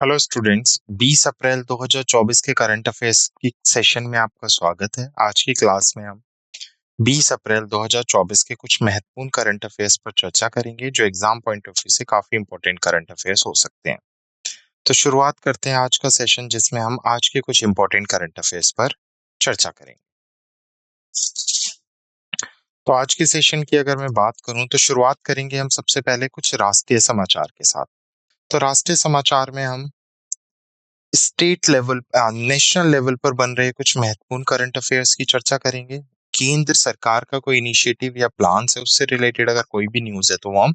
Hello students, 20 अप्रैल 2024 के current affairs की session में आपका स्वागत है। आज की क्लास में हम 20 अप्रैल 2024 के कुछ महत्वपूर्ण करंट अफेयर्स पर चर्चा करेंगे जो एग्जाम पॉइंट ऑफ व्यू से काफी इंपॉर्टेंट करंट अफेयर्स हो सकते हैं। तो शुरुआत करते हैं आज का सेशन, जिसमें हम आज के कुछ इंपॉर्टेंट करंट अफेयर्स पर चर्चा करेंगे। तो आज के सेशन की अगर मैं बात करूं तो शुरुआत करेंगे हम सबसे पहले कुछ राष्ट्रीय समाचार के साथ। तो राष्ट्रीय समाचार में हम स्टेट लेवल नेशनल लेवल पर बन रहे कुछ महत्वपूर्ण करंट अफेयर्स की चर्चा करेंगे। केंद्र सरकार का कोई इनिशिएटिव या प्लान है उससे रिलेटेड अगर कोई भी न्यूज है तो वो हम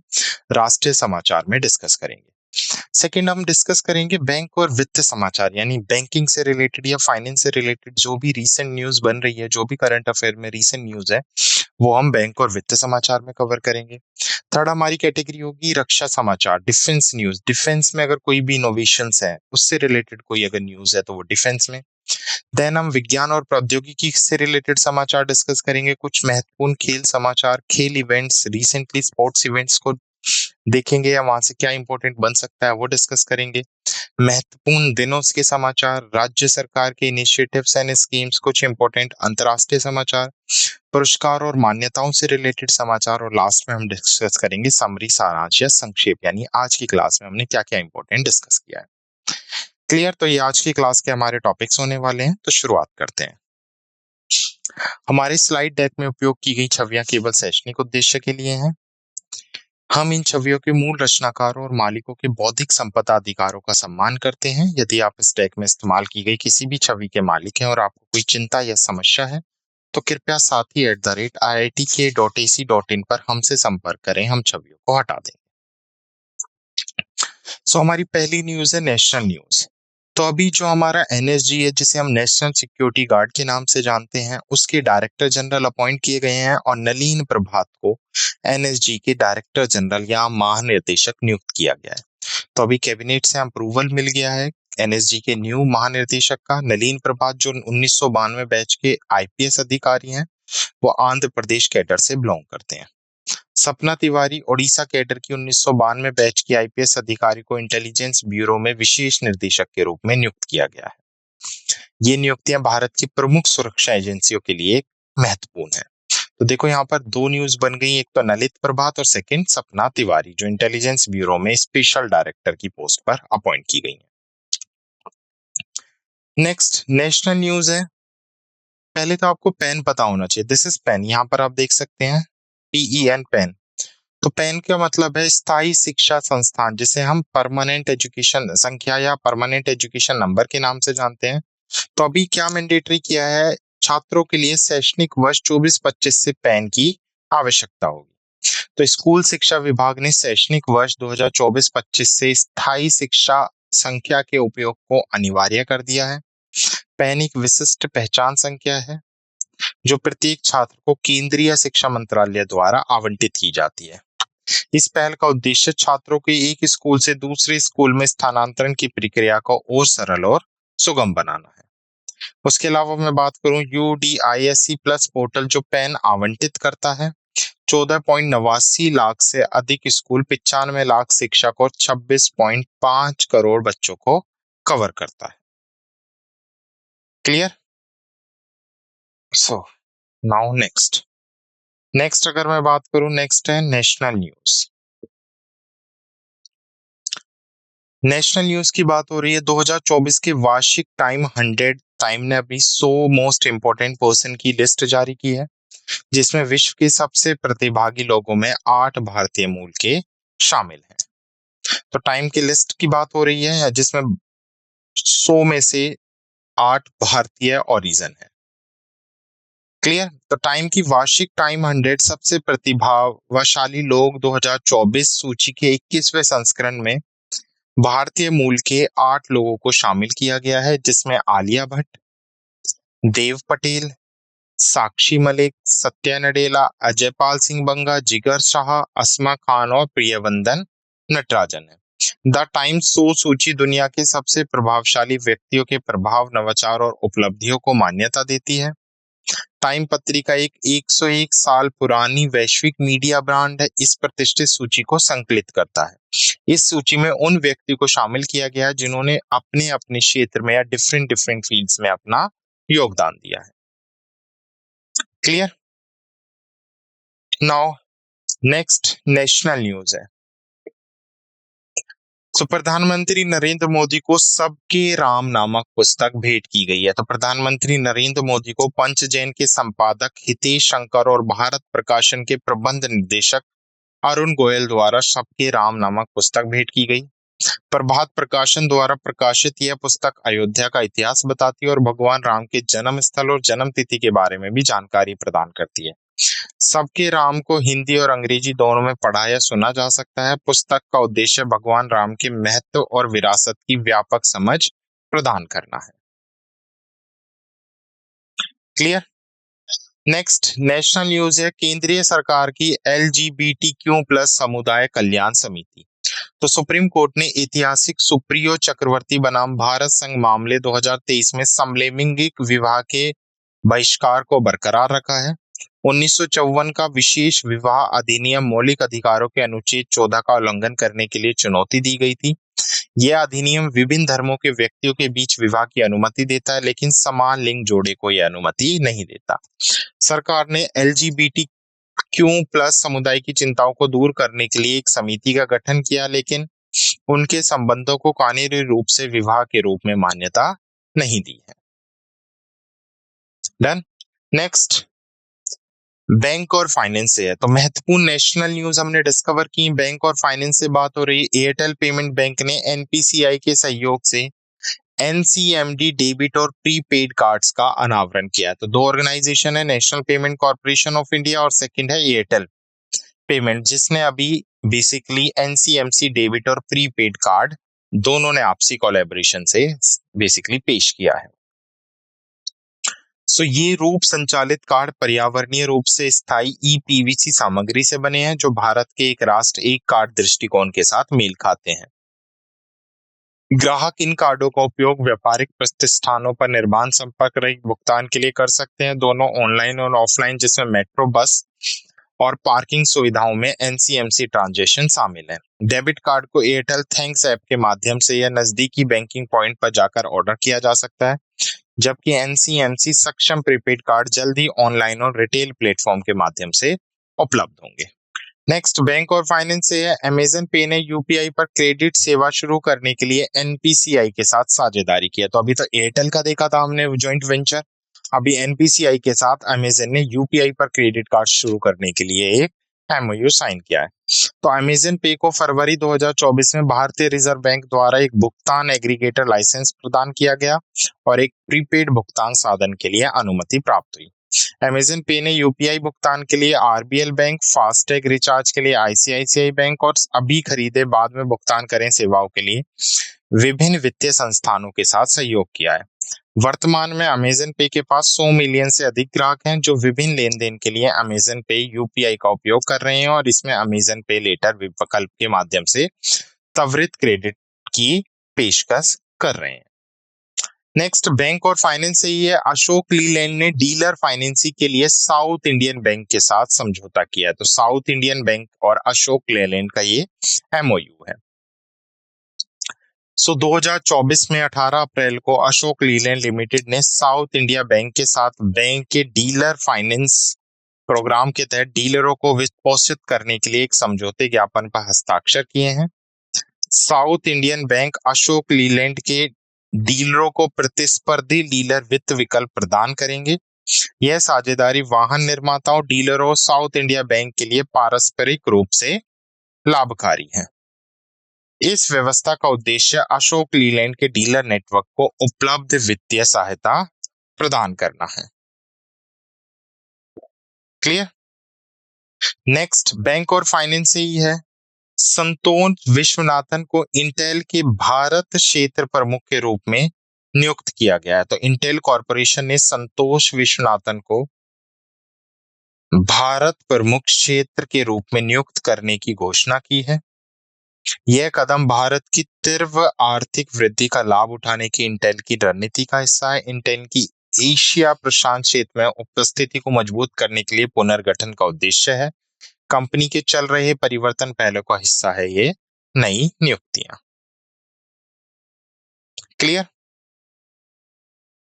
राष्ट्रीय समाचार में डिस्कस करेंगे। सेकंड, हम डिस्कस करेंगे बैंक और वित्त समाचार, यानी बैंकिंग से रिलेटेड या फाइनेंस से रिलेटेड जो भी रीसेंट न्यूज बन रही है, जो भी करंट अफेयर में रीसेंट न्यूज है वो हम बैंक और वित्त समाचार में कवर करेंगे। थर्ड, हमारी कैटेगरी होगी रक्षा समाचार, डिफेंस न्यूज। डिफेंस में अगर कोई भी इनोवेशंस है उससे रिलेटेड कोई अगर न्यूज है तो वो डिफेंस में। देन हम विज्ञान और प्रौद्योगिकी से रिलेटेड समाचार डिस्कस करेंगे। कुछ महत्वपूर्ण खेल समाचार, खेल इवेंट्स, रिसेंटली स्पोर्ट्स इवेंट्स को देखेंगे या वहां से क्या इंपॉर्टेंट बन सकता है वो डिस्कस करेंगे। महत्वपूर्ण दिनों के समाचार, राज्य सरकार के इनिशिएटिव्स एंड स्कीम्स, कुछ इंपॉर्टेंट अंतर्राष्ट्रीय समाचार, पुरस्कार और मान्यताओं से रिलेटेड समाचार, और लास्ट में हम डिस्कस करेंगे समरी, सारांश या संक्षेप, यानी आज की क्लास में हमने क्या क्या इंपॉर्टेंट डिस्कस किया है। क्लियर? तो ये आज की क्लास के हमारे टॉपिक्स होने वाले हैं। तो शुरुआत करते हैं। हमारे स्लाइड डेक में उपयोग की गई छवियां केवल शैक्षणिक उद्देश्य के लिए हैं। हम इन छवियों के मूल रचनाकारों और मालिकों के बौद्धिक संपदा अधिकारों का सम्मान करते हैं। यदि आप इस डेक में इस्तेमाल की गई किसी भी छवि के मालिक हैं और आपको कोई चिंता या समस्या है तो कृपया sathi@iitk.ac.in पर हमसे संपर्क करें, हम छवियों को हटा दें। हमारी पहली न्यूज है नेशनल न्यूज। तो अभी जो हमारा एनएसजी है, जिसे हम नेशनल सिक्योरिटी गार्ड के नाम से जानते हैं, उसके डायरेक्टर जनरल अपॉइंट किए गए हैं और नलिन प्रभात को एनएसजी के डायरेक्टर जनरल या महानिर्देशक नियुक्त किया गया है। तो अभी कैबिनेट से अप्रूवल मिल गया है एनएसजी के न्यू महानिर्देशक का। नलिन प्रभात जो 1992 बैच के आईपीएस अधिकारी हैं, वो आंध्र प्रदेश कैडर से बिलोंग करते हैं। सपना तिवारी ओडिशा कैडर की 1992 बैच की आईपीएस अधिकारी को इंटेलिजेंस ब्यूरो में विशेष निर्देशक के रूप में नियुक्त किया गया है। ये नियुक्तियां भारत की प्रमुख सुरक्षा एजेंसियों के लिए महत्वपूर्ण है। तो देखो यहाँ पर दो न्यूज बन गई, एक तो नलित प्रभात और सेकंड सपना तिवारी जो इंटेलिजेंस ब्यूरो में स्पेशल डायरेक्टर की पोस्ट पर अपॉइंट की गई है। नेक्स्ट नेशनल न्यूज है। पहले तो आपको पेन पता होना चाहिए। दिस इज पेन, यहाँ पर आप देख सकते हैं PEN, पेन। तो पेन का मतलब है स्थायी शिक्षा संस्थान, जिसे हम परमानेंट एजुकेशन संख्या या परमानेंट एजुकेशन नंबर के नाम से जानते हैं। तो अभी क्या मैंडेटरी किया है, छात्रों के लिए शैक्षणिक वर्ष 24-25 से पैन की आवश्यकता होगी। तो स्कूल शिक्षा विभाग ने शैक्षणिक वर्ष 2024-25 से स्थायी शिक्षा संख्या के उपयोग को अनिवार्य कर दिया है। पैन एक विशिष्ट पहचान संख्या है जो प्रत्येक छात्र को केंद्रीय शिक्षा मंत्रालय द्वारा आवंटित की जाती है। इस पहल का उद्देश्य छात्रों के एक स्कूल से दूसरे स्कूल में स्थानांतरण की प्रक्रिया को और सरल और सुगम बनाना है। उसके अलावा मैं बात करूं UDISC प्लस पोर्टल जो पैन आवंटित करता है। 14.89 लाख से अधिक स्कूल, 95 लाख शिक्षक और 26.5 करोड़ बच्चों को कवर करता है। क्लियर? सो नाउ नेक्स्ट अगर मैं बात करूं, नेक्स्ट है नेशनल न्यूज। नेशनल न्यूज की बात हो रही है। 2024 के वार्षिक टाइम ने अभी 100 मोस्ट इंपोर्टेंट पर्सन की लिस्ट जारी की है, जिसमें विश्व के सबसे प्रतिभागी लोगों में 8 भारतीय मूल के शामिल हैं। तो टाइम की लिस्ट की बात हो रही है जिसमें 100 में से 8 भारतीय ओरिजिन है। क्लियर? तो टाइम की वार्षिक टाइम 100 सबसे प्रतिभाशाली लोग 2024 सूची के 21वें संस्करण में भारतीय मूल के 8 लोगों को शामिल किया गया है, जिसमें आलिया भट्ट, देव पटेल, साक्षी मलिक, सत्या नडेला, अजयपाल सिंह बंगा, जिगर शाह, अस्मा खान और प्रियवंदन नटराजन है। द टाइम्स सूची दुनिया के सबसे प्रभावशाली व्यक्तियों के प्रभाव, नवाचार और उपलब्धियों को मान्यता देती है। टाइम पत्रिका एक 101 साल पुरानी वैश्विक मीडिया ब्रांड है। इस प्रतिष्ठित सूची को संकलित करता है। इस सूची में उन व्यक्ति को शामिल किया गया है जिन्होंने अपने अपने क्षेत्र में या डिफरेंट डिफरेंट फील्ड्स में अपना योगदान दिया है। Clear? Now next national news है। तो प्रधानमंत्री नरेंद्र मोदी को सबके राम नामक पुस्तक भेंट की गई है। तो प्रधानमंत्री नरेंद्र मोदी को पंचजैन के संपादक हितेश शंकर और भारत प्रकाशन के प्रबंध निर्देशक अरुण गोयल द्वारा सबके राम नामक पुस्तक भेंट की गई। प्रभात प्रकाशन द्वारा प्रकाशित यह पुस्तक अयोध्या का इतिहास बताती है और भगवान राम के जन्म स्थल और जन्म तिथि के बारे में भी जानकारी प्रदान करती है। सबके राम को हिंदी और अंग्रेजी दोनों में पढ़ा या सुना जा सकता है। पुस्तक का उद्देश्य भगवान राम के महत्व और विरासत की व्यापक समझ प्रदान करना है। क्लियर? नेक्स्ट नेशनल न्यूज है। केंद्रीय सरकार की LGBTQ+ समुदाय कल्याण समिति। तो सुप्रीम कोर्ट ने ऐतिहासिक सुप्रियो चक्रवर्ती बनाम भारत संघ मामले 2023 में समलैंगिक विवाह के बहिष्कार को बरकरार रखा है। 1954 का विशेष विवाह अधिनियम मौलिक अधिकारों के अनुच्छेद 14 का उल्लंघन करने के लिए चुनौती दी गई थी। यह अधिनियम विभिन्न धर्मों के व्यक्तियों के बीच विवाह की अनुमति देता है, लेकिन समान लिंग जोड़े को यह अनुमति नहीं देता। सरकार ने LGBTQ+ समुदाय की चिंताओं को दूर करने के लिए एक समिति का गठन किया, लेकिन उनके संबंधों को कानूनी रूप से विवाह के रूप में मान्यता नहीं दी है। डन। नेक्स्ट बैंक और फाइनेंस से है। तो महत्वपूर्ण नेशनल न्यूज हमने डिस्कवर की। बैंक और फाइनेंस से बात हो रही। एयरटेल पेमेंट बैंक ने NPCI के सहयोग से NCMD डेबिट और प्रीपेड कार्ड्स का अनावरण किया। तो दो ऑर्गेनाइजेशन है, national payment corporation of India और सेकंड है एयरटेल पेमेंट, जिसने अभी बेसिकली NCMC डेबिट और प्रीपेड कार्ड दोनों ने आपसी कोलैबोरेशन से बेसिकली पेश किया है। सो ये रूप संचालित कार्ड पर्यावरणीय रूप से स्थायी EPVC सामग्री से बने हैं, जो भारत के एक राष्ट्र एक कार्ड दृष्टिकोण के साथ मेल खाते हैं। ग्राहक इन कार्डों का उपयोग व्यापारिक प्रतिष्ठानों पर निर्बाध संपर्क रहित भुगतान के लिए कर सकते हैं, दोनों ऑनलाइन और ऑफलाइन, जिसमें मेट्रो, बस और पार्किंग सुविधाओं में NCMC ट्रांजैक्शन शामिल है। डेबिट कार्ड को एयरटेल थैंक्स ऐप के माध्यम से या नजदीकी बैंकिंग पॉइंट पर जाकर ऑर्डर किया जा सकता है, जबकि NCMC सक्षम प्रीपेड कार्ड जल्द ही ऑनलाइन और रिटेल प्लेटफॉर्म के माध्यम से उपलब्ध होंगे। नेक्स्ट बैंक और फाइनेंस से है। अमेजन पे ने UPI पर क्रेडिट सेवा शुरू करने के लिए NPCI के साथ साझेदारी की है। तो अभी तो एयरटेल का देखा था हमने ज्वाइंट वेंचर, अभी NPCI के साथ अमेजन ने UPI पर क्रेडिट कार्ड शुरू करने के लिए एक MOU साइन किया है। तो अमेजन पे को फरवरी 2024 में भारतीय रिजर्व बैंक द्वारा एक भुगतान एग्रीगेटर लाइसेंस प्रदान किया गया और एक प्रीपेड भुगतान साधन के लिए अनुमति प्राप्त हुई। अमेजन पे ने UPI भुगतान के लिए RBL बैंक, फास्टैग रिचार्ज के लिए ICICI बैंक और अभी खरीदे बाद में भुगतान करें सेवाओं के लिए विभिन्न वित्तीय संस्थानों के साथ सहयोग किया है। वर्तमान में अमेजन पे के पास 100 मिलियन से अधिक ग्राहक हैं, जो विभिन्न लेन देन के लिए अमेजन पे UPI का उपयोग कर रहे हैं और इसमें अमेजन पे लेटर विकल्प के माध्यम से त्वरित क्रेडिट की पेशकश कर रहे हैं। नेक्स्ट बैंक और फाइनेंस से ही है। अशोक लीलैंड ने डीलर फाइनेंसिंग के लिए साउथ इंडियन बैंक के साथ समझौता किया है। तो साउथ इंडियन बैंक और अशोक लीलैंड का ये MOU है। 2024 में 18 अप्रैल को अशोक लीलैंड लिमिटेड ने साउथ इंडिया बैंक के साथ बैंक के डीलर फाइनेंस प्रोग्राम के तहत डीलरों को वित्तपोषित करने के लिए एक समझौते ज्ञापन पर हस्ताक्षर किए हैं। South Indian bank Ashok Leyland के डीलरों को प्रतिस्पर्धी डीलर वित्त विकल्प प्रदान करेंगे। यह साझेदारी वाहन निर्माताओं, डीलरों, साउथ इंडिया बैंक के लिए पारस्परिक रूप से लाभकारी है। इस व्यवस्था का उद्देश्य अशोक लीलैंड के डीलर नेटवर्क को उपलब्ध वित्तीय सहायता प्रदान करना है। क्लियर? नेक्स्ट बैंक और फाइनेंस से ही है। संतोष विश्वनाथन को इंटेल के भारत क्षेत्र प्रमुख के रूप में नियुक्त किया गया है। तो इंटेल कॉर्पोरेशन ने संतोष विश्वनाथन को भारत प्रमुख क्षेत्र के रूप में नियुक्त करने की घोषणा की है। यह कदम भारत की तीव्र आर्थिक वृद्धि का लाभ उठाने की इंटेल की रणनीति का हिस्सा है। इंटेल की एशिया प्रशांत क्षेत्र में उपस्थिति को मजबूत करने के लिए पुनर्गठन का उद्देश्य है। कंपनी के चल रहे परिवर्तन पहलों का हिस्सा है ये नई नियुक्तियां। क्लियर?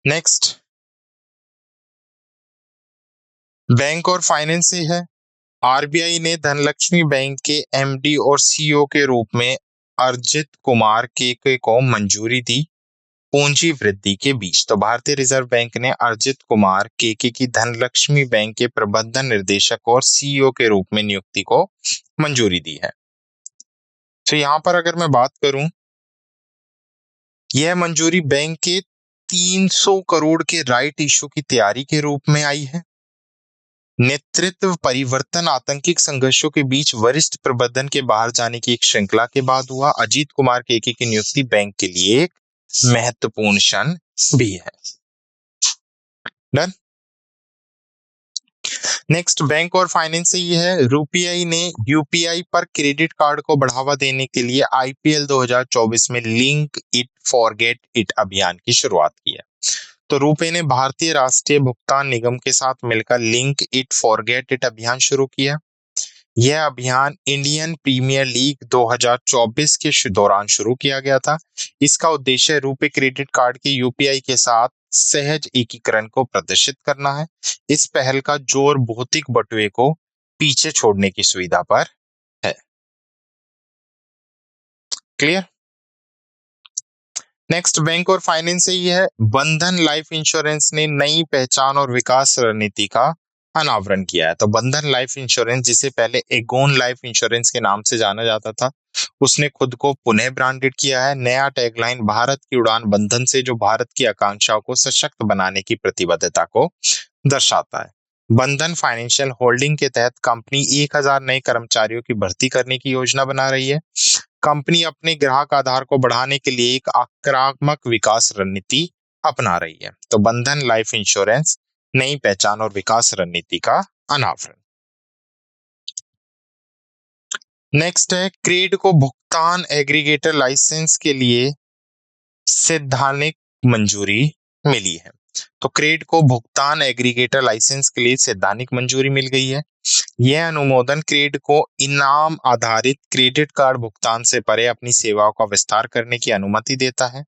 नेक्स्ट, बैंक और फाइनेंस से है। आरबीआई ने धनलक्ष्मी बैंक के एमडी और सीईओ के रूप में अरिजित कुमार के को मंजूरी दी पूंजी वृद्धि के बीच। तो भारतीय रिजर्व बैंक ने अरिजित कुमार के की धनलक्ष्मी बैंक के प्रबंधन निर्देशक और सीईओ के रूप में नियुक्ति को मंजूरी दी है। तो यहां पर अगर मैं बात करूं, यह मंजूरी बैंक के 300 करोड़ के राइट इशू की तैयारी के रूप में आई है। नेतृत्व परिवर्तन आतंकिक संघर्षों के बीच वरिष्ठ प्रबंधन के बाहर जाने की एक श्रृंखला के बाद हुआ। अजीत कुमार केके की नियुक्ति बैंक के लिए एक महत्वपूर्ण क्षण भी है। डन। नेक्स्ट, बैंक और फाइनेंस से ये है। यूपीआई ने यूपीआई पर क्रेडिट कार्ड को बढ़ावा देने के लिए आईपीएल 2024 में लिंक इट फॉरगेट इट अभियान की शुरुआत की है। तो रुपे ने भारतीय राष्ट्रीय भुगतान निगम के साथ मिलकर लिंक इट फॉरगेट इट अभियान शुरू किया। यह अभियान इंडियन प्रीमियर लीग 2024 के दौरान शुरू किया गया था। इसका उद्देश्य रुपे क्रेडिट कार्ड के यूपीआई के साथ सहज एकीकरण को प्रदर्शित करना है। इस पहल का जोर भौतिक बटुए को पीछे छोड़ने की सुविधा पर है। क्लियर? नेक्स्ट, बैंक और फाइनेंस से ये है। बंधन लाइफ इंश्योरेंस ने नई पहचान और विकास रणनीति का अनावरण किया है। तो बंधन लाइफ इंश्योरेंस, जिसे पहले एगोन लाइफ इंश्योरेंस के नाम से जाना जाता था, उसने खुद को पुनः ब्रांडेड किया है। नया टैगलाइन भारत की उड़ान बंधन से, जो भारत की आकांक्षाओं को सशक्त बनाने की प्रतिबद्धता को दर्शाता है। बंधन फाइनेंशियल होल्डिंग के तहत कंपनी 1000 नए कर्मचारियों की भर्ती करने की योजना बना रही है। कंपनी अपने ग्राहक आधार को बढ़ाने के लिए एक आक्रामक विकास रणनीति अपना रही है। तो बंधन लाइफ इंश्योरेंस नई पहचान और विकास रणनीति का अनावरण। नेक्स्ट है, क्रेड को भुगतान एग्रीगेटर लाइसेंस के लिए सैद्धांतिक मंजूरी मिली है। तो क्रेड को भुगतान एग्रीगेटर लाइसेंस के लिए सैद्धांतिक मंजूरी मिल गई है। यह अनुमोदन क्रेड को इनाम आधारित क्रेडिट कार्ड भुगतान से परे अपनी सेवाओं का विस्तार करने की अनुमति देता है।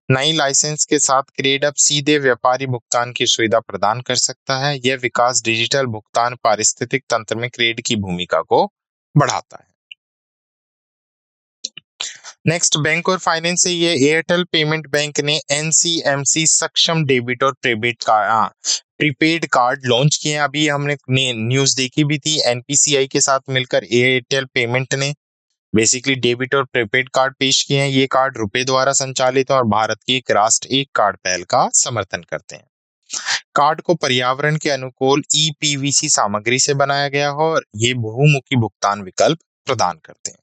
नई लाइसेंस के साथ क्रेड अब सीधे व्यापारी भुगतान की सुविधा प्रदान कर सकता है। यह विकास डिजिटल भुगतान पारिस्थितिक तंत्र में क्रेड की भूमिका को बढ़ाता है। नेक्स्ट, बैंक और फाइनेंस से ये एयरटेल पेमेंट बैंक ने एनसीएमसी सक्षम डेबिट और प्रीपेड कार्ड लॉन्च किए हैं। अभी हमने न्यूज देखी भी थी, एनपीसीआई के साथ मिलकर एयरटेल पेमेंट ने बेसिकली डेबिट और प्रीपेड कार्ड पेश किए हैं। ये कार्ड रुपए द्वारा संचालित है और भारत की एक राष्ट्र एक कार्ड पहल का समर्थन करते हैं। कार्ड को पर्यावरण के अनुकूल ईपीवीसी सामग्री से बनाया गया हो और ये बहुमुखी भुगतान विकल्प प्रदान करते हैं।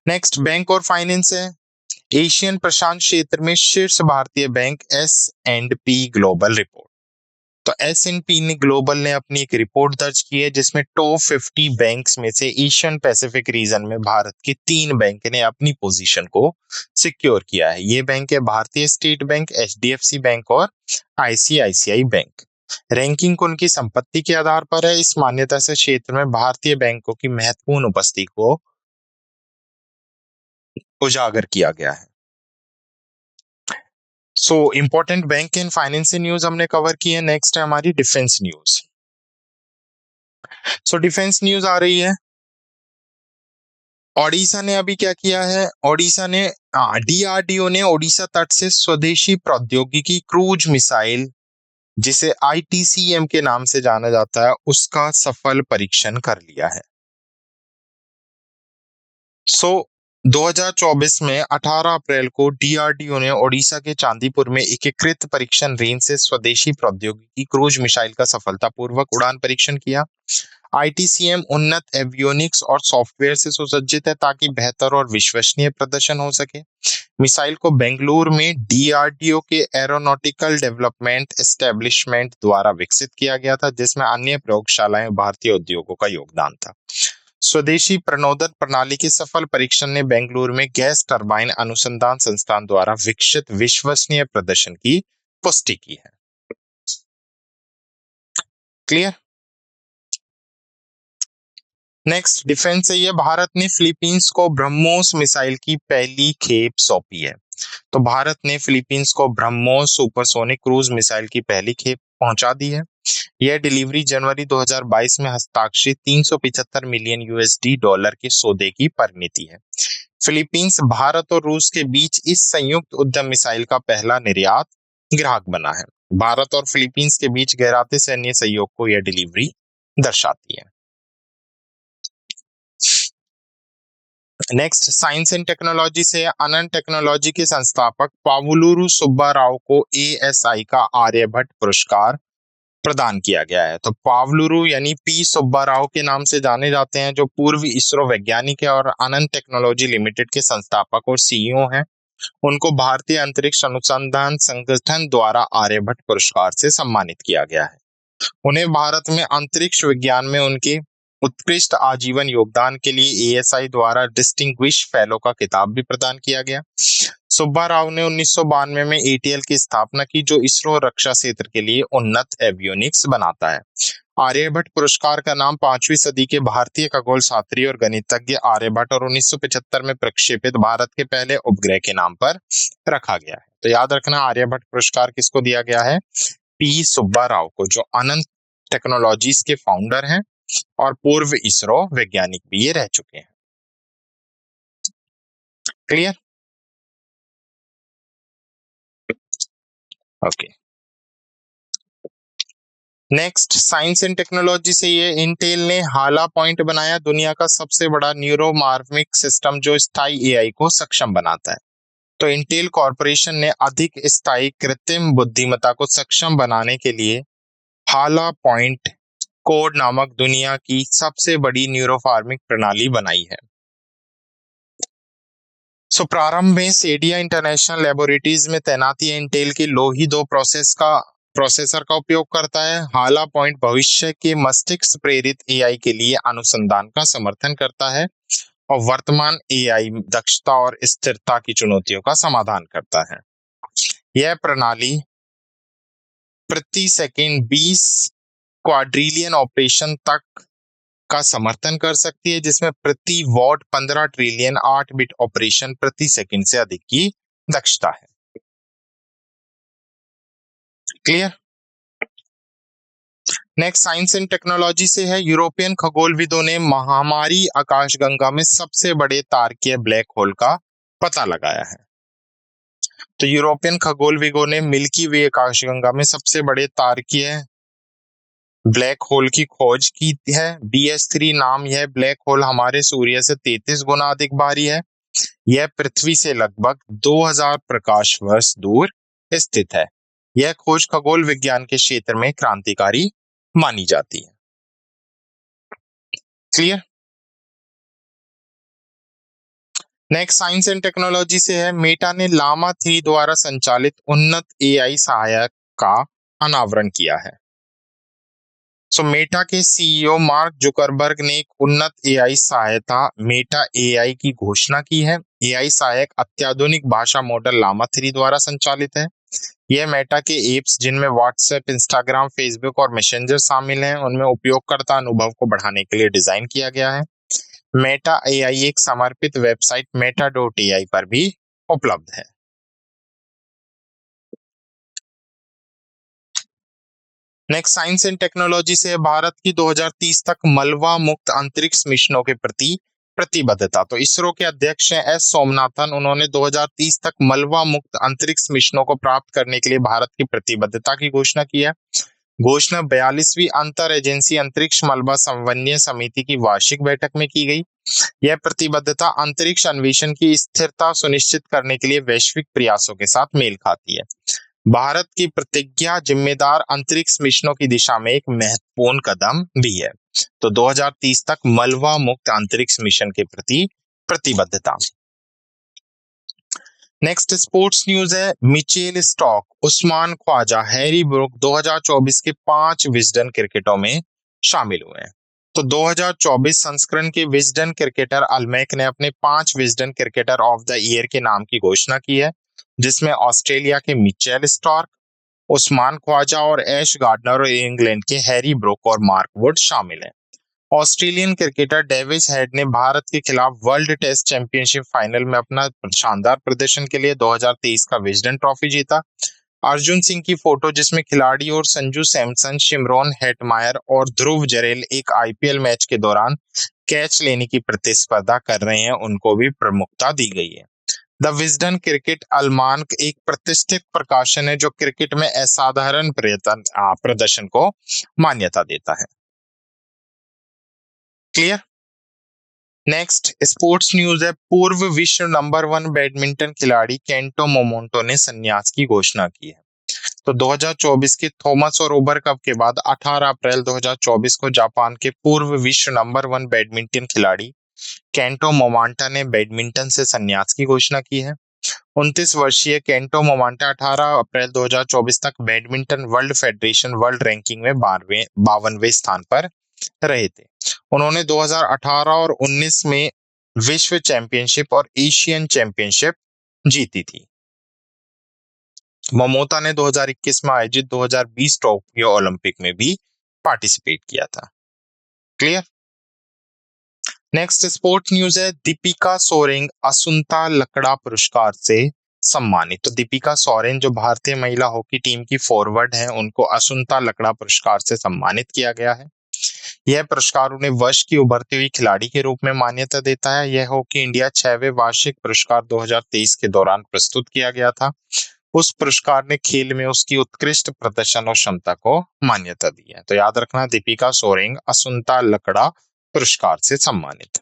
नेक्स्ट, बैंक और फाइनेंस है। एशियन प्रशांत क्षेत्र में शीर्ष भारतीय बैंक S&P ग्लोबल रिपोर्ट। तो S&P ग्लोबल ने अपनी एक रिपोर्ट दर्ज की है जिसमें टॉप 50 बैंक्स में से एशियन पैसिफिक रीजन में भारत के 3 बैंक ने अपनी पोजीशन को सिक्योर किया है। ये बैंक है भारतीय स्टेट बैंक, HDFC बैंक और ICICI बैंक। रैंकिंग उनकी संपत्ति के आधार पर है। इस मान्यता से क्षेत्र में भारतीय बैंकों की महत्वपूर्ण उपस्थिति को उजागर किया गया है। So important bank and finance news हमने कवर की है। नेक्स्ट है हमारी defence news. So defence news आ रही है। ओडिशा ने अभी क्या किया है, ओडिशा ने DRDO ने ओडिशा तट से स्वदेशी प्रौद्योगिकी क्रूज मिसाइल, जिसे ITCM के नाम से जाना जाता है, उसका सफल परीक्षण कर लिया है। सो 2024 में 18 अप्रैल को DRDO ने ओडिशा के चांदीपुर में एकीकृत परीक्षण रेंज से स्वदेशी प्रौद्योगिकी क्रूज मिसाइल का सफलतापूर्वक उड़ान परीक्षण किया। ITCM उन्नत एवियोनिक्स और सॉफ्टवेयर से सुसज्जित है ताकि बेहतर और विश्वसनीय प्रदर्शन हो सके। मिसाइल को बेंगलुरु में DRDO के एरोनॉटिकल डेवलपमेंट एस्टेब्लिशमेंट द्वारा विकसित किया गया था, जिसमें अन्य प्रयोगशालाएं भारतीय उद्योगों का योगदान था। स्वदेशी प्रणोदन प्रणाली के सफल परीक्षण ने बेंगलुरु में गैस टरबाइन अनुसंधान संस्थान द्वारा विकसित विश्वसनीय प्रदर्शन की पुष्टि की है। क्लियर। नेक्स्ट डिफेंस है, ये भारत ने फिलीपींस को ब्रह्मोस मिसाइल की पहली खेप सौंपी है। तो भारत ने फिलीपींस को ब्रह्मोस सुपरसोनिक क्रूज मिसाइल की पहली खेप पहुंचा दी है। यह डिलीवरी जनवरी 2022 में हस्ताक्षरित 375 मिलियन यूएसडी डॉलर के सौदे की परिणति है। फिलीपींस भारत और रूस के बीच इस संयुक्त उद्यम मिसाइल का पहला निर्यात ग्राहक बना है। भारत और फिलीपींस के बीच गहराते सैन्य सहयोग को यह डिलीवरी दर्शाती है। नेक्स्ट साइंस एंड टेक्नोलॉजी से अनंत टेक्नोलॉजी के संस्थापक पावुलुरु सुब्बा राव को एएसआई का आर्यभट्ट पुरस्कार प्रदान किया गया है। तो पावलुरु यानी पी सुब्बा राव के नाम से जाने जाते हैं, जो पूर्व इसरो वैज्ञानिक है और अनंत टेक्नोलॉजी लिमिटेड के संस्थापक और सीईओ हैं। उनको भारतीय अंतरिक्ष अनुसंधान संगठन द्वारा आर्यभट्ट पुरस्कार से सम्मानित किया गया है। उन्हें भारत में अंतरिक्ष विज्ञान में उनके उत्कृष्ट आजीवन योगदान के लिए एएसआई द्वारा डिस्टिंग्विश फेलो का खिताब भी प्रदान किया गया। सुब्बा राव ने 1992 में एटीएल की स्थापना की, जो इसरो रक्षा क्षेत्र के लिए उन्नत एवियोनिक्स बनाता है। आर्यभट्ट पुरस्कार का नाम 5वीं सदी के भारतीय खगोल शास्त्री और गणितज्ञ आर्यभट्ट और 1975 में प्रक्षेपित भारत के पहले उपग्रह के नाम पर रखा गया है। तो याद रखना, आर्यभट्ट पुरस्कार किसको दिया गया है? पी सुब्बा राव को, जो अनंत टेक्नोलॉजीज के फाउंडर हैं और पूर्व इसरो वैज्ञानिक भी ये रह चुके हैं। Clear. Okay. Next science and technology से ये इंटेल ने हाला पॉइंट बनाया, दुनिया का सबसे बड़ा न्यूरोमार्मिक सिस्टम जो स्थायी एआई को सक्षम बनाता है। तो इंटेल कॉर्पोरेशन ने अधिक स्थायी कृत्रिम बुद्धिमत्ता को सक्षम बनाने के लिए हाला पॉइंट कोड नामक दुनिया की सबसे बड़ी न्यूरोफार्मिक प्रणाली बनाई है। सो प्रारंभ में सेडिया इंटरनेशनल लेबोरेटरीज में तैनाती इंटेल की लोही 2 प्रोसेसर का उपयोग करता है। हाला पॉइंट भविष्य के मस्तिष्क प्रेरित एआई के लिए अनुसंधान का समर्थन करता है और वर्तमान एआई दक्षता और स्थिरता की चुनौतियों का समाधान करता है। यह प्रणाली प्रति सेकंड 20 क्वाड्रिलियन ऑपरेशन तक का समर्थन कर सकती है, जिसमें प्रति वॉट 15 ट्रिलियन 8 बिट ऑपरेशन प्रति सेकंड से अधिक की दक्षता है। Clear. Next science and technology से है, यूरोपियन खगोलविदों ने महामारी आकाशगंगा में सबसे बड़े तारकीय ब्लैक होल का पता लगाया है। तो यूरोपियन खगोलविदों ने मिल्की वे आकाशगंगा में सबसे बड़े तारकीय ब्लैक होल की खोज की है। BH3 नाम यह ब्लैक होल हमारे सूर्य से 33 गुना अधिक भारी है। यह पृथ्वी से लगभग 2000 प्रकाश वर्ष दूर स्थित है। यह खोज खगोल विज्ञान के क्षेत्र में क्रांतिकारी मानी जाती है। Clear. Next science and technology से है, मेटा ने लामा 3 द्वारा संचालित उन्नत एआई सहायक का अनावरण किया है। सो मेटा के सीईओ मार्क जुकरबर्ग ने एक उन्नत एआई सहायता मेटा एआई की घोषणा की है। एआई सहायक अत्याधुनिक भाषा मॉडल लामा 3 द्वारा संचालित है। यह मेटा के एप्स, जिनमें व्हाट्सएप, इंस्टाग्राम, फेसबुक और मैसेंजर शामिल हैं, उनमें उपयोगकर्ता अनुभव को बढ़ाने के लिए डिजाइन किया गया है। मेटा एआई एक समर्पित वेबसाइट meta.ai पर भी उपलब्ध है। नेक्स्ट साइंस एंड टेक्नोलॉजी से भारत की 2030 तक मलबा मुक्त अंतरिक्ष मिशनों के प्रति प्रतिबद्धता। तो इसरो के अध्यक्ष हैं एस सोमनाथन। उन्होंने 2030 तक मलबा मुक्त अंतरिक्ष मिशनों को प्राप्त करने के लिए भारत की प्रतिबद्धता की घोषणा की है। घोषणा 42वीं अंतर एजेंसी अंतरिक्ष मलबा समन्वय समिति की वार्षिक बैठक में की गई। यह प्रतिबद्धता अंतरिक्ष अन्वेषण की स्थिरता सुनिश्चित करने के लिए वैश्विक प्रयासों के साथ मेल खाती है। भारत की प्रतिज्ञा जिम्मेदार अंतरिक्ष मिशनों की दिशा में एक महत्वपूर्ण कदम भी है। तो 2030 तक मलबा मुक्त अंतरिक्ष मिशन के प्रति प्रतिबद्धता। नेक्स्ट स्पोर्ट्स न्यूज है, Mitchell Starc, Usman Khawaja, Harry Brook 2024 के 5 विजडन क्रिकेटों में शामिल हुए हैं। तो 2024 संस्करण के विजडन क्रिकेटर अलमैक ने अपने 5 Wisden cricketer of the year के नाम की घोषणा की है, जिसमें ऑस्ट्रेलिया के मिचेल स्टॉक, उस्मान ख्वाजा और ऐश गार्डनर और इंग्लैंड के हैरी ब्रूक और मार्क वुड शामिल हैं। ऑस्ट्रेलियन क्रिकेटर डेविस हेड ने भारत के खिलाफ वर्ल्ड टेस्ट चैंपियनशिप फाइनल में अपना शानदार प्रदर्शन के लिए 2023 का विजडन ट्रॉफी जीता। अर्जुन सिंह की फोटो जिसमें खिलाड़ी और संजू सैमसन, शिमरॉन हेटमायर और ध्रुव जरेल एक आईपीएल मैच के दौरान कैच लेने की प्रतिस्पर्धा कर रहे हैं, उनको भी प्रमुखता दी गई है। द विजडन क्रिकेट अलमानक एक प्रतिष्ठित प्रकाशन है जो क्रिकेट में असाधारण प्रदर्शन को मान्यता देता है। क्लियर। नेक्स्ट स्पोर्ट्स न्यूज है। पूर्व विश्व नंबर 1 बैडमिंटन खिलाड़ी केंटो मोमोंटो ने संन्यास की घोषणा की है। तो 2024 के थॉमस और ओबर कप के बाद 18 अप्रैल 2024 को जापान के पूर्व विश्व नंबर 1 बैडमिंटन खिलाड़ी केंटो मोमांटा ने बैडमिंटन से संन्यास की घोषणा की है। 29 वर्षीय केंटो मोमांटा 18 अप्रैल 2024 तक badminton world federation world ranking में 52वें स्थान पर रहे थे। उन्होंने 2018 और 19 में विश्व चैंपियनशिप और एशियन चैंपियनशिप जीती थी। मोमोता ने 2021 में आयोजित 2020 टोक्यो ओलंपिक में भी पार्टिसिपेट किया था। क्लियर। नेक्स्ट स्पोर्ट न्यूज है। दीपिका सोरेन असुंता लकड़ा पुरस्कार से सम्मानित। तो दीपिका सोरेन जो भारतीय महिला हॉकी टीम की फॉरवर्ड हैं, उनको असुंता लकड़ा पुरस्कार से सम्मानित किया गया है। यह पुरस्कार उन्हें वर्ष की उभरती हुई खिलाड़ी के रूप में मान्यता देता है। यह हॉकी इंडिया 6वें वार्षिक पुरस्कार 2023 के दौरान प्रस्तुत किया गया था। उस पुरस्कार ने खेल में उसकी उत्कृष्ट प्रदर्शन और क्षमता को मान्यता दी है। तो याद रखना, दीपिका सोरेन असुंता लकड़ा पुरस्कार से सम्मानित।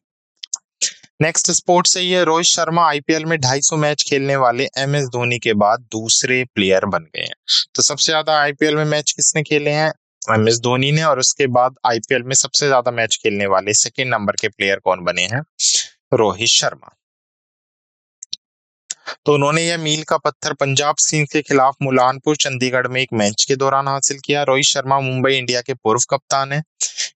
नेक्स्ट स्पोर्ट्स से ये रोहित शर्मा आईपीएल में 250 मैच खेलने वाले एमएस धोनी के बाद दूसरे प्लेयर बन गए हैं। तो सबसे ज्यादा आईपीएल में मैच किसने खेले हैं? एमएस धोनी ने। और उसके बाद आईपीएल में सबसे ज्यादा मैच खेलने वाले सेकेंड नंबर के प्लेयर कौन बने हैं? रोहित शर्मा। तो उन्होंने यह मील का पत्थर पंजाब किंग्स के खिलाफ मुलानपुर चंडीगढ़ में एक मैच के दौरान हासिल किया। रोहित शर्मा मुंबई इंडिया के पूर्व कप्तान है।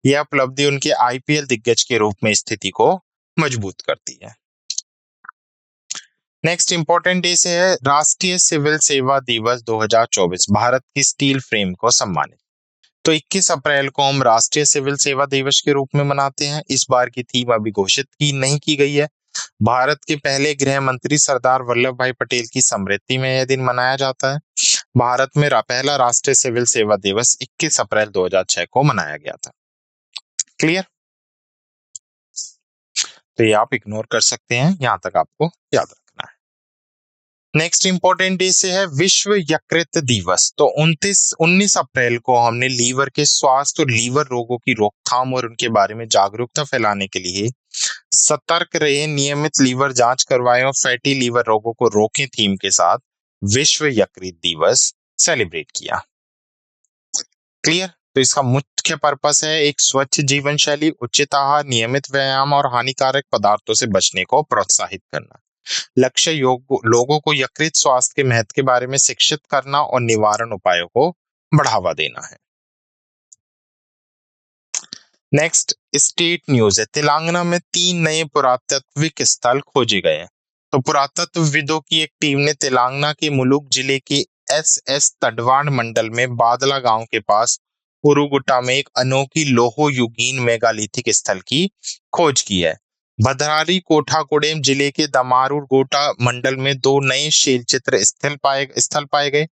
यह उपलब्धि उनके आईपीएल दिग्गज के रूप में स्थिति को मजबूत करती है। नेक्स्ट इंपॉर्टेंट डे से है राष्ट्रीय सिविल सेवा दिवस 2024, भारत की स्टील फ्रेम को सम्मानित। तो 21 अप्रैल को हम राष्ट्रीय सिविल सेवा दिवस के रूप में मनाते हैं। इस बार की थीम अभी घोषित की नहीं की गई है। भारत के पहले गृह मंत्री सरदार वल्लभ भाई पटेल की स्मृति में यह दिन मनाया जाता है। भारत में पहला राष्ट्रीय सिविल सेवा दिवस 21 अप्रैल 2006 को मनाया गया था। क्लियर। तो ये आप इग्नोर कर सकते हैं, यहां तक आपको याद रखना है। नेक्स्ट इंपॉर्टेंट डे से है विश्व यकृत दिवस। तो 19 अप्रैल को हमने लीवर के स्वास्थ्य और लीवर रोगों की रोकथाम और उनके बारे में जागरूकता फैलाने के लिए सतर्क रहे, नियमित लीवर जांच करवाएं और फैटी लीवर रोगों को रोकें थीम के साथ विश्व यकृत दिवस सेलिब्रेट किया। क्लियर। तो इसका मुख्य पर्पस है एक स्वच्छ जीवन शैली, उचित आहार, नियमित व्यायाम और हानिकारक पदार्थों से बचने को प्रोत्साहित करना। लक्ष्य लोगों को यकृत स्वास्थ्य के महत्व के बारे में शिक्षित करना और निवारण उपायों को बढ़ावा देना है। नेक्स्ट स्टेट न्यूज है। तेलंगाना में 3 नए पुरातात्विक स्थल खोजे गए हैं। तो पुरातत्वविदों की एक टीम ने तेलंगाना के मुलुगु जिले के एस तडवाड़ मंडल में बादला गांव के पास उरुगुट्टा में एक अनोखी लोहो युगीन मेगालिथिक स्थल की खोज की है। भद्रारी कोठाकोडेम जिले के दमारुर गोटा मंडल में 2 नए शैल चित्र स्थल पाए गए।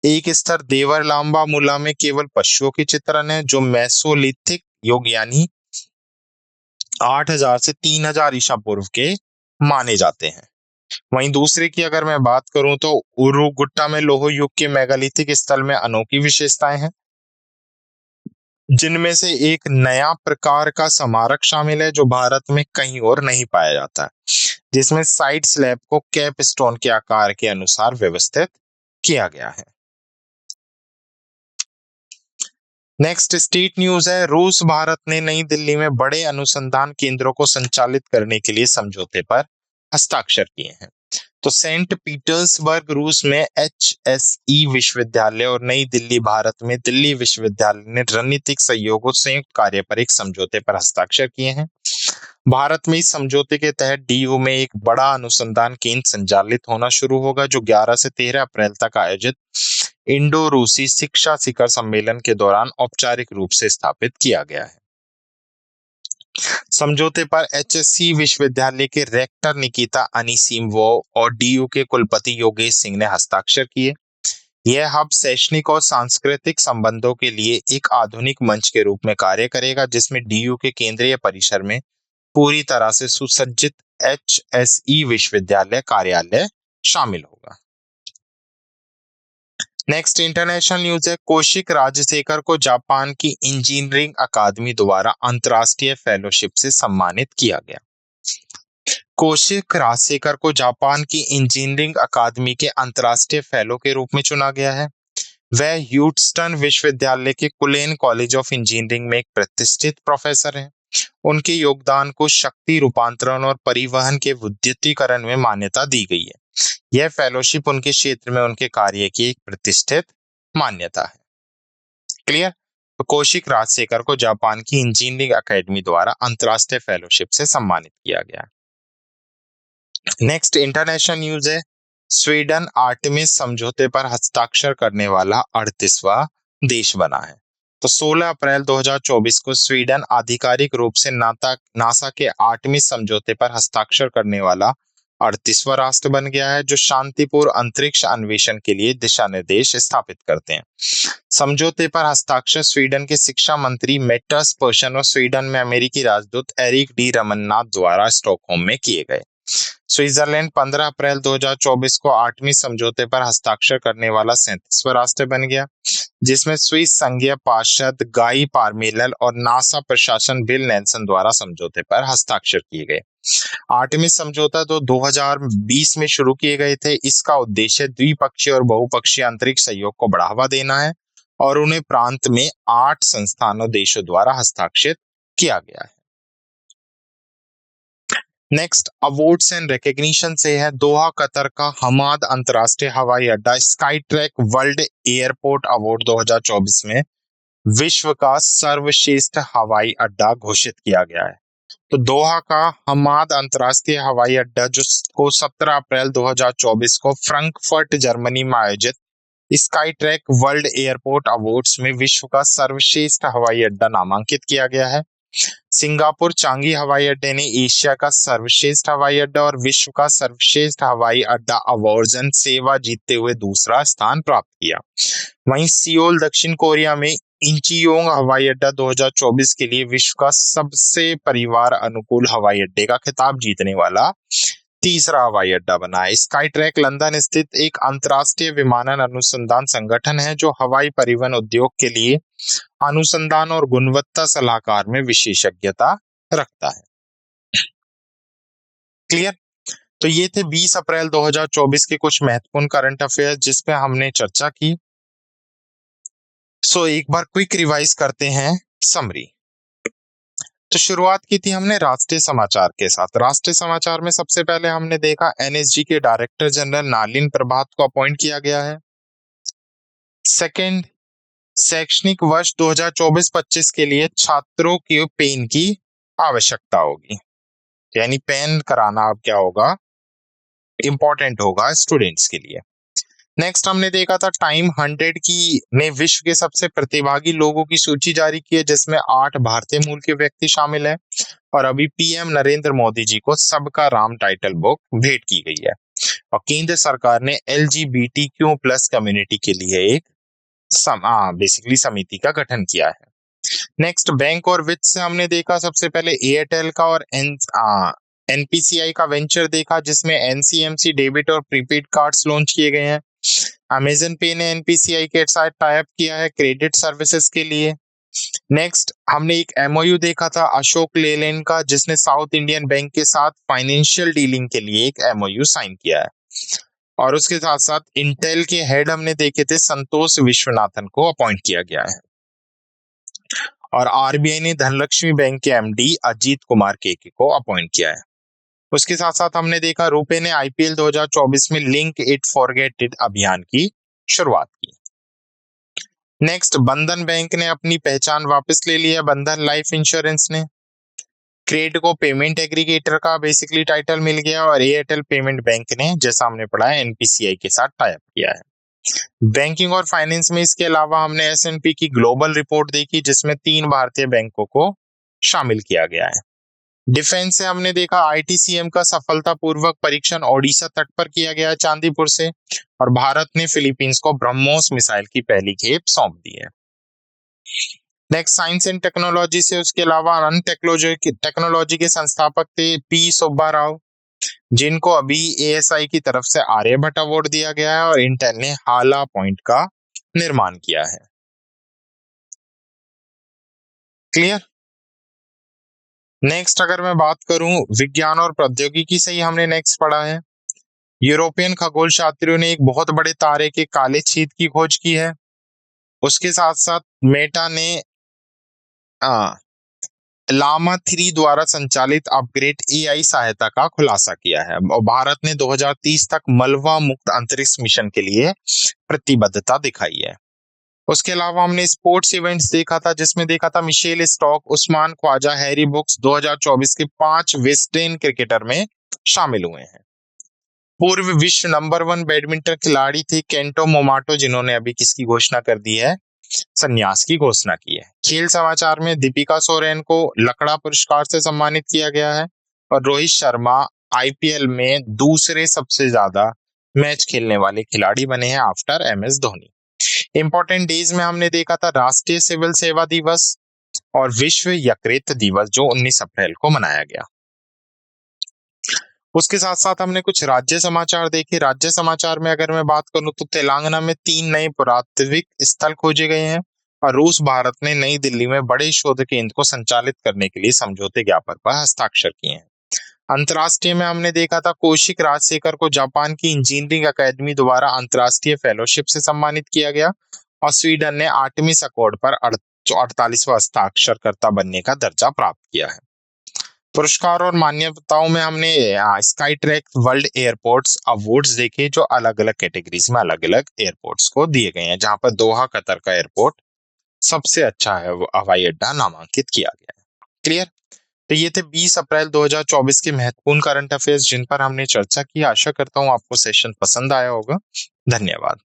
एक स्तर देवर लांबा मुला में केवल पशुओं के चित्रण है जो मेसोलिथिक युग यानी 8000 से 3000 ईसा पूर्व के माने जाते हैं। वहीं दूसरे की अगर मैं बात करूं तो उरुगुट्टा में लोह युग के मेगालिथिक स्थल में अनोखी विशेषताएं हैं, जिनमें से एक नया प्रकार का स्मारक शामिल है जो भारत में कहीं और नहीं पाया जाता, जिसमें साइड स्लैब को कैप स्टोन के आकार के अनुसार व्यवस्थित किया गया है। नेक्स्ट स्टेट न्यूज है। रूस भारत ने नई दिल्ली में बड़े अनुसंधान केंद्रों को संचालित करने के लिए समझौते पर हस्ताक्षर किए हैं। तो सेंट पीटर्सबर्ग रूस में HSE विश्वविद्यालय और नई दिल्ली भारत में दिल्ली विश्वविद्यालय ने रणनीतिक सहयोग और संयुक्त कार्य पर एक समझौते पर हस्ताक्षर किए हैं। भारत में इस समझौते के तहत DU में एक बड़ा अनुसंधान केंद्र संचालित होना शुरू होगा जो 11 से 13 अप्रैल तक आयोजित इंडो रूसी शिक्षा शिखर सम्मेलन के दौरान औपचारिक रूप से स्थापित किया गया है। समझौते पर एचएससी विश्वविद्यालय के रेक्टर निकिता अनिसिमोव और डीयू के कुलपति योगेश सिंह ने हस्ताक्षर किए। यह हब शैक्षणिक और सांस्कृतिक संबंधों के लिए एक आधुनिक मंच के रूप में कार्य करेगा, जिसमें डीयू के केंद्रीय परिसर में पूरी तरह से सुसज्जित एचएसई विश्वविद्यालय कार्यालय शामिल होगा। नेक्स्ट इंटरनेशनल न्यूज है, कौशिक राजशेखर को जापान की इंजीनियरिंग अकादमी द्वारा अंतर्राष्ट्रीय फेलोशिप से सम्मानित किया गया। कौशिक राजशेखर को जापान की इंजीनियरिंग अकादमी के अंतर्राष्ट्रीय फेलो के रूप में चुना गया है। वह ह्यूस्टन विश्वविद्यालय के कुलेन कॉलेज ऑफ इंजीनियरिंग में एक प्रतिष्ठित प्रोफेसर हैं। उनके योगदान को शक्ति रूपांतरण और परिवहन के विद्युतीकरण में मान्यता दी गई है। यह फेलोशिप उनके क्षेत्र में उनके कार्य की एक प्रतिष्ठित मान्यता है। क्लियर? तो कौशिक राजशेखर को जापान की इंजीनियरिंग अकेडमी द्वारा अंतर्राष्ट्रीय फेलोशिप से सम्मानित किया गया। नेक्स्ट इंटरनेशनल न्यूज है, स्वीडन आर्टेमिस समझौते पर हस्ताक्षर करने वाला 38वां देश बना है। तो 16 अप्रैल 2024 को स्वीडन आधिकारिक रूप से नासा के आर्टेमिस समझौते पर हस्ताक्षर करने वाला 38वां राष्ट्र बन गया है, जो शांतिपूर्ण अंतरिक्ष अन्वेषण के लिए दिशा निर्देश स्थापित करते हैं। समझौते पर हस्ताक्षर स्वीडन के शिक्षा मंत्री मेट्टस पर्सन और स्वीडन में अमेरिकी राजदूत एरिक डी रमन्नाथ द्वारा स्टॉकहोम में किए गए। स्विट्जरलैंड 15 अप्रैल 2024 को आर्टेमिस समझौते पर हस्ताक्षर करने वाला 37वां राष्ट्र बन गया, जिसमें स्विस संघीय पार्षद गाई पारमेलन और नासा प्रशासन बिल नेल्सन द्वारा समझौते पर हस्ताक्षर किए गए। आर्टेमिस समझौता तो 2020 में शुरू किए गए थे। इसका उद्देश्य द्विपक्षीय और बहुपक्षीय अंतरिक्ष सहयोग को बढ़ावा देना है और उन्हें प्रांत में 8 संस्थानों देशों द्वारा हस्ताक्षरित किया गया है। नेक्स्ट अवार्ड्स एंड रिकॉग्निशन से है, दोहा कतर का हमाद अंतरराष्ट्रीय हवाई अड्डा sky track world airport award 2024 में विश्व का सर्वश्रेष्ठ हवाई अड्डा घोषित किया गया है। तो दोहा का हमाद अंतरराष्ट्रीय हवाई अड्डा जो को 17 अप्रैल 2024 को फ्रैंकफर्ट जर्मनी में आयोजित sky track world airport awards में विश्व का सर्वश्रेष्ठ हवाई अड्डा नामांकित किया गया है। सिंगापुर चांगी हवाई अड्डे ने एशिया का सर्वश्रेष्ठ हवाई अड्डा और विश्व का सर्वश्रेष्ठ हवाई अड्डा अवार्ड्स एंड सेवा जीतते हुए दूसरा स्थान प्राप्त किया। वहीं सियोल दक्षिण कोरिया में इंचियोंग हवाई अड्डा 2024 के लिए विश्व का सबसे परिवार अनुकूल हवाई अड्डे का खिताब जीतने वाला तीसरा हवाई अड्डा बना है। स्काई ट्रैक लंदन स्थित एक अंतरराष्ट्रीय विमानन अनुसंधान संगठन है जो हवाई परिवहन उद्योग के लिए अनुसंधान और गुणवत्ता सलाहकार में विशेषज्ञता रखता है। क्लियर? तो ये थे 20 अप्रैल 2024 के कुछ महत्वपूर्ण करंट अफेयर जिस पे हमने चर्चा की। सो एक बार क्विक रिवाइज करते हैं समरी। तो शुरुआत की थी हमने राष्ट्रीय समाचार के साथ। राष्ट्रीय समाचार में सबसे पहले हमने देखा एनएसजी के डायरेक्टर जनरल नालिन प्रभात को अपॉइंट किया गया है। सेकंड, शैक्षणिक वर्ष 2024-25 के लिए छात्रों के पेन की आवश्यकता होगी, यानी पेन कराना अब क्या होगा, इंपॉर्टेंट होगा स्टूडेंट्स के लिए। नेक्स्ट हमने देखा था टाइम 100 की ने विश्व के सबसे प्रतिभागी लोगों की सूची जारी की है जिसमें 8 भारतीय मूल के व्यक्ति शामिल हैं और अभी पीएम नरेंद्र मोदी जी को सबका राम टाइटल बुक भेंट की गई है और केंद्र सरकार ने LGBTQ+ कम्युनिटी के लिए एक बेसिकली समिति का गठन किया है। नेक्स्ट बैंक और वित्त से हमने देखा सबसे पहले एयरटेल का और एनपीसीआई का वेंचर देखा जिसमें एनसीएमसी डेबिट और प्रीपेड कार्ड्स लॉन्च किए गए हैं। अमेजन पे ने एनपीसीआई के साथ टाई अप किया है क्रेडिट सर्विसेज के लिए। नेक्स्ट हमने एक एमओयू देखा था अशोक लेलैंड का जिसने साउथ इंडियन बैंक के साथ फाइनेंशियल डीलिंग के लिए एक एमओयू साइन किया है और उसके साथ साथ इंटेल के हेड हमने देखे थे संतोष विश्वनाथन को अपॉइंट किया गया है और आरबीआई ने धनलक्ष्मी बैंक के एमडी अजीत कुमार केके को अपॉइंट किया है। उसके साथ साथ हमने देखा रुपे ने आईपीएल 2024 में लिंक इट फॉरगेट इट अभियान की शुरुआत की। नेक्स्ट बंधन बैंक ने अपनी पहचान वापस ले लिया। बंधन लाइफ इंश्योरेंस ने क्रेड को पेमेंट एग्रीगेटर का बेसिकली टाइटल मिल गया और एयरटेल पेमेंट बैंक ने जैसा हमने पढ़ा है एनपीसीआई के साथ टाई अप किया है। बैंकिंग और फाइनेंस में इसके अलावा हमने S&P की ग्लोबल रिपोर्ट देखी जिसमें 3 भारतीय बैंकों को शामिल किया गया है। डिफेंस से हमने देखा ITCM का सफलतापूर्वक परीक्षण ओडिशा तट पर किया गया है चांदीपुर से, और भारत ने फिलीपींस को ब्रह्मोस मिसाइल की पहली खेप सौंप दी है। नेक्स्ट साइंस एंड टेक्नोलॉजी से उसके अलावा अन टेक्नोलॉजी के संस्थापक थे P सुब्बा राव, जिनको अभी ASI की तरफ से आर्यभट्ट अवार्ड दिया गया है, और इंटेल ने हाला पॉइंट का निर्माण किया है। क्लियर। नेक्स्ट अगर मैं बात करूं विज्ञान और प्रौद्योगिकी से ही हमने नेक्स्ट पढ़ा है, यूरोपियन खगोल शास्त्रियों ने एक बहुत बड़े तारे के काले छेद की खोज की है। उसके साथ साथ मेटा ने लामा 3 द्वारा संचालित अपग्रेड AI सहायता का खुलासा किया है, और भारत ने 2030 तक मलबा मुक्त अंतरिक्ष मिशन के लिए प्रतिबद्धता दिखाई है। उसके अलावा हमने स्पोर्ट्स इवेंट्स देखा था जिसमें देखा था Mitchell Starc, Usman Khawaja, Harry Brooks 2024 के 5 वेस्ट इंडीज क्रिकेटर में शामिल हुए हैं। पूर्व विश्व नंबर 1 बैडमिंटन खिलाड़ी थे केंटो मोमाटो, जिन्होंने अभी किसकी घोषणा कर दी है, संन्यास की घोषणा की है। खेल समाचार में दीपिका सोरेन को लकड़ा पुरस्कार से सम्मानित किया गया है, और रोहित शर्मा IPL में दूसरे सबसे ज्यादा मैच खेलने वाले खिलाड़ी बने हैं after MS Dhoni. Important days में हमने देखा था राष्ट्रीय सिविल सेवा दिवस और विश्व यकृत दिवस जो 19 अप्रैल को मनाया गया। उसके साथ साथ हमने कुछ राज्य समाचार देखे। राज्य समाचार में अगर मैं बात करूं तो तेलंगाना में 3 नए पुरातात्विक स्थल खोजे गए हैं, और रूस भारत ने नई दिल्ली में बड़े शोध केंद्र को संचालित करने के लिए समझौते ज्ञापन पर हस्ताक्षर किए हैं। अंतर्राष्ट्रीय में हमने देखा था कौशिक राजशेखर को जापान की इंजीनियरिंग अकादमी द्वारा अंतर्राष्ट्रीय फेलोशिप से सम्मानित किया गया, और स्वीडन ने आर्टेमिस अकॉर्ड पर 48वां हस्ताक्षरकर्ता बनने का दर्जा प्राप्त किया है। पुरस्कार और मान्यताओं में हमने sky track world airports awards देखे जो अलग अलग कैटेगरीज में अलग अलग एयरपोर्ट्स को दिए गए हैं, जहां पर दोहा कतर का एयरपोर्ट सबसे अच्छा है वो हवाई अड्डा नामांकित किया गया है। क्लियर। तो ये थे 20 अप्रैल 2024 के महत्वपूर्ण करंट अफेयर्स जिन पर हमने चर्चा की। आशा करता हूँ आपको सेशन पसंद आया होगा। धन्यवाद।